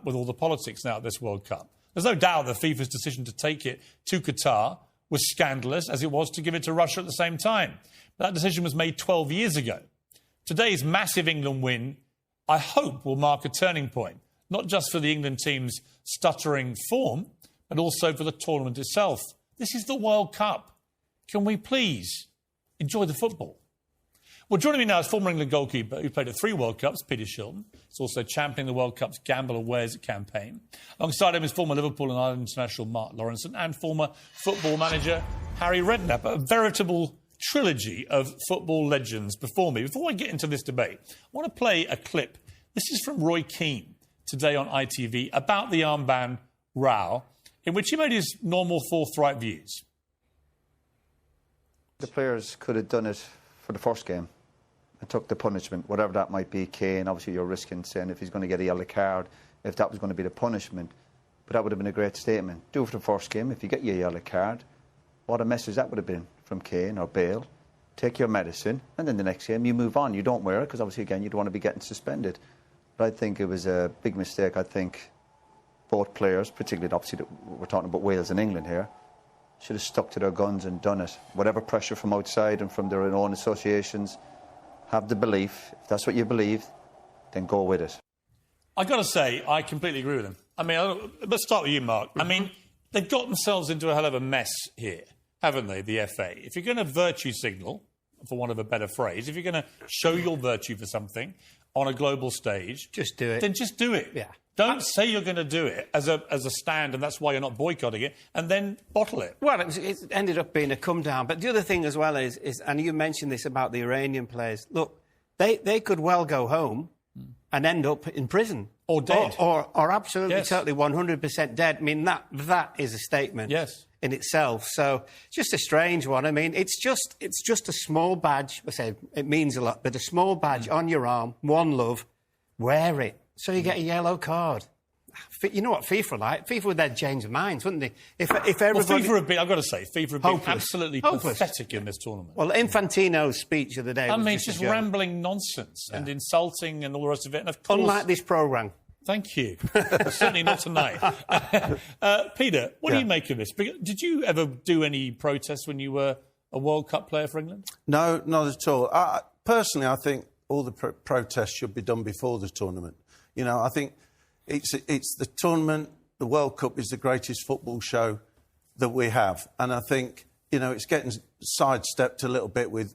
with all the politics now at this World Cup. There's no doubt that FIFA's decision to take it to Qatar was scandalous, as it was to give it to Russia at the same time. That decision was made 12 years ago. Today's massive England win, I hope, will mark a turning point, not just for the England team's stuttering form, but also for the tournament itself. This is the World Cup. Can we please enjoy the football? Well, joining me now is former England goalkeeper who played at 3 World Cups, Peter Shilton. He's also championing the World Cup's Gamble Awares campaign. Alongside him is former Liverpool and Ireland international Mark Lawrenson and former football manager Harry Redknapp. A veritable trilogy of football legends before me. Before I get into this debate, I want to play a clip. This is from Roy Keane today on ITV about the armband row, in which he made his normal forthright views. The players could have done it for the first game and took the punishment, whatever that might be. Kane, obviously you're risking saying if he's going to get a yellow card, if that was going to be the punishment. But that would have been a great statement. Do it for the first game. If you get your yellow card, what a message that would have been from Kane or Bale. Take your medicine, and then the next game you move on. You don't wear it because obviously, again, you don't want to be getting suspended. But I think it was a big mistake. I think both players, particularly obviously we're talking about Wales and England here, should have stuck to their guns and done it. Whatever pressure from outside and from their own associations, have the belief. If that's what you believe, then go with it. I've got to say, I completely agree with him. I mean, let's start with you, Mark. I mean, they've got themselves into a hell of a mess here, haven't they, the FA? If you're going to virtue signal, for want of a better phrase, if you're going to show your virtue for something on a global stage... Just do it. Then just do it. Yeah. Don't say you're going to do it as a stand, and that's why you're not boycotting it, and then bottle it. Well, it ended up being a come-down. But the other thing as well is, and you mentioned this about the Iranian players, look, they could well go home and end up in prison. Or dead. Or absolutely, yes. totally 100% dead. I mean, that is a statement in itself. So, just a strange one. I mean, it's just a small badge. I say it means a lot, but a small badge on your arm, one love, wear it. So you get a yellow card. You know what FIFA are like? FIFA would then change their minds, wouldn't they? If everybody... Well, FIFA would be, I've got to say, FIFA would be absolutely pathetic in this tournament. Well, Infantino's speech of the day was it's just rambling nonsense and insulting and all the rest of it. And of course... Unlike this programme. Thank you. Certainly not tonight. Peter, what do you make of this? Did you ever do any protests when you were a World Cup player for England? No, not at all. Personally, I think all the protests should be done before the tournament. You know, I think it's the tournament, the World Cup is the greatest football show that we have. And I think, you know, it's getting sidestepped a little bit with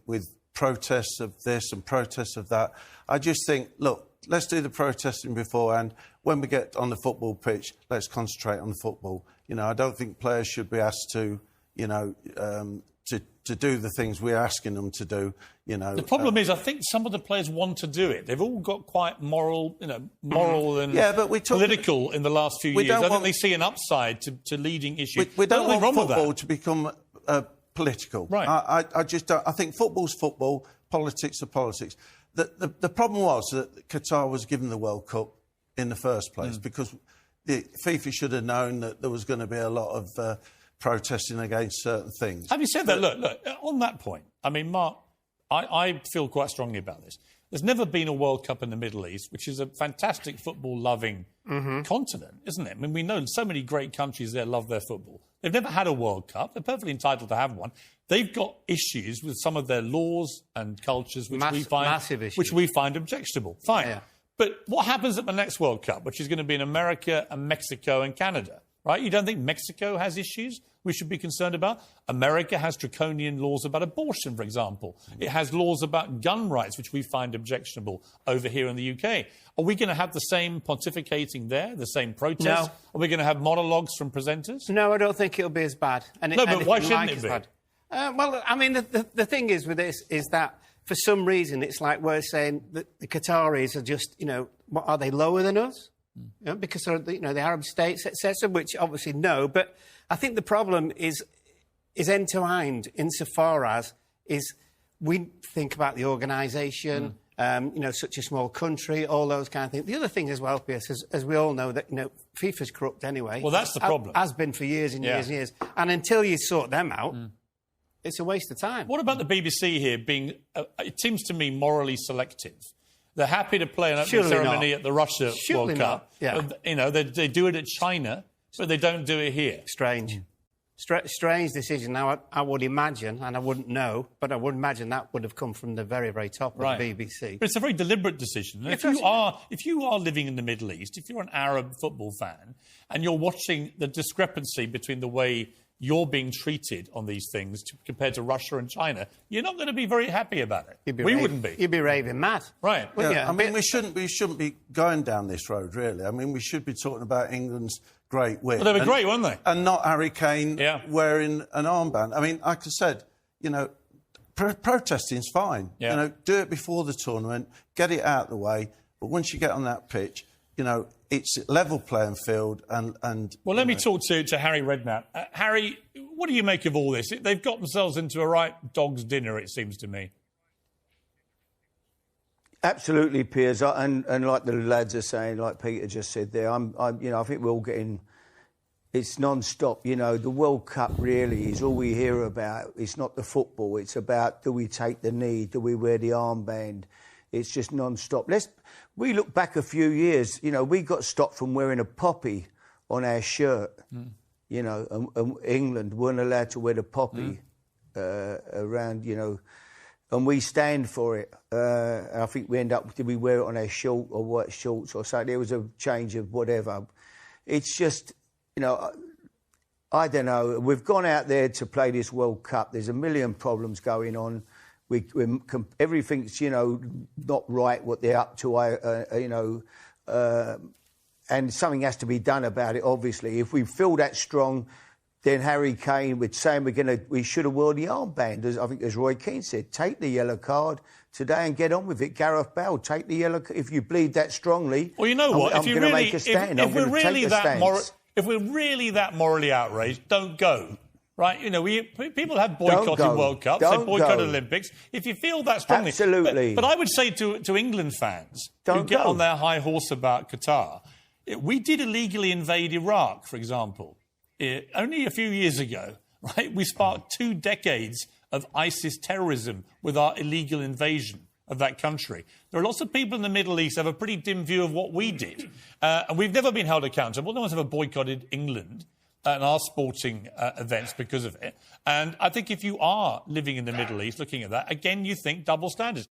protests of this and protests of that. I just think, look, let's do the protesting beforehand. When we get on the football pitch, let's concentrate on the football. You know, I don't think players should be asked to, you know, to do the things we're asking them to do, you know. The problem is, I think some of the players want to do it. They've all got quite moral and political in the last few years. I think they see an upside to leading issues. We don't want football to become political. Right. I just don't. I think football's football, politics are politics. The problem was that Qatar was given the World Cup in the first place because the FIFA should have known that there was going to be a lot of protesting against certain things. Having said that, look, on that point, I mean, Mark, I feel quite strongly about this. There's never been a World Cup in the Middle East, which is a fantastic football-loving continent, isn't it? I mean, we know so many great countries there love their football. They've never had a World Cup. They're perfectly entitled to have one. They've got issues with some of their laws and cultures which we find objectionable. Fine. Yeah. But what happens at the next World Cup, which is going to be in America and Mexico and Canada, right? You don't think Mexico has issues we should be concerned about? America has draconian laws about abortion, for example. It has laws about gun rights, which we find objectionable over here in the UK. Are we going to have the same pontificating there, the same protests? No. Are we going to have monologues from presenters? No, I don't think it'll be as bad. But why shouldn't it be? Well, I mean, the thing is with this is that for some reason it's like we're saying that the Qataris are just, you know, what, are they lower than us? You know, because of the Arab states, etc., which obviously no. But I think the problem is entwined insofar as we think about the organisation, you know, such a small country, all those kind of things. The other thing as well, Pierce, as we all know, that, you know, FIFA's corrupt anyway. Well, that's the problem. Has been for years and years and years. And until you sort them out, it's a waste of time. What about the BBC here being, it seems to me, morally selective? They're happy to play an opening ceremony at the Russia World Cup. Yeah. You know, they do it at China, but they don't do it here. Strange. Strange decision. Now, I would imagine, and I wouldn't know, but I would imagine that would have come from the very, very top of the BBC. But it's a very deliberate decision. And if you are living in the Middle East, if you're an Arab football fan, and you're watching the discrepancy between the way you're being treated on these things compared to Russia and China, you're not going to be very happy about it. We wouldn't be. You'd be raving mad. Right. Yeah, I mean, we shouldn't be going down this road, really. I mean, we should be talking about England's great win. Well, they were great, weren't they? And not Harry Kane wearing an armband. I mean, like I said, you know, protesting's fine. Yeah. You know, do it before the tournament, get it out of the way. But once you get on that pitch, you know, it's a level playing field. And well, let me talk to Harry Redknapp. Harry, what do you make of all this? They've got themselves into a right dog's dinner, it seems to me. Absolutely, Piers, and like the lads are saying, like Peter just said there, I think we're all getting. It's non-stop, you know. The World Cup really is all we hear about. It's not the football. It's about, do we take the knee? Do we wear the armband? It's just non-stop. We look back a few years. You know, we got stopped from wearing a poppy on our shirt. You know, and England weren't allowed to wear the poppy around. You know. And we stand for it. I think we end up, did we wear it on our short or white shorts or something? There was a change of whatever. It's just, you know, I don't know. We've gone out there to play this World Cup. There's a million problems going on. Everything's, you know, not right what they're up to, you know. And something has to be done about it, obviously. If we feel that strong, then Harry Kane would say we should have worn the armband. I think, as Roy Keane said, take the yellow card today and get on with it. Gareth Bale, take the yellow card. If you bleed that strongly, well, you know what? I'm going to make a stand. If we're really that morally outraged, don't go. Right? You know, people have boycotted World Cups. They boycotted Olympics. If you feel that strongly, absolutely. But I would say to England fans who get on their high horse about Qatar, we did illegally invade Iraq, for example. Only a few years ago, right, we sparked 2 decades of ISIS terrorism with our illegal invasion of that country. There are lots of people in the Middle East who have a pretty dim view of what we did. And we've never been held accountable. No one's ever boycotted England and our sporting events because of it. And I think if you are living in the Middle East looking at that, again, you think double standards.